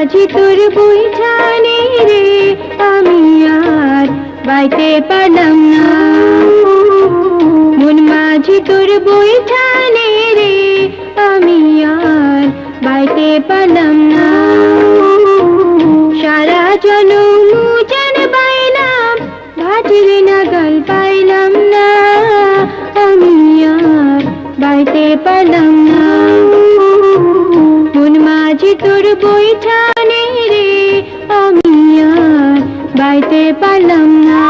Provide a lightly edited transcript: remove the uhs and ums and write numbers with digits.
মাঝি তোর বইখানে রে আমি আর বাইতে পারলাম না। মন মাঝি তোর বইখানে রে আমি আর বাইতে পারলাম না। সারা জনম যেন বাইলাম ভাটির নাগাল পাইলাম না। আমি আর বাইতে পারলাম না। মন মাঝি তোর বইখানে রে আমি আর বাইতে পারলাম না।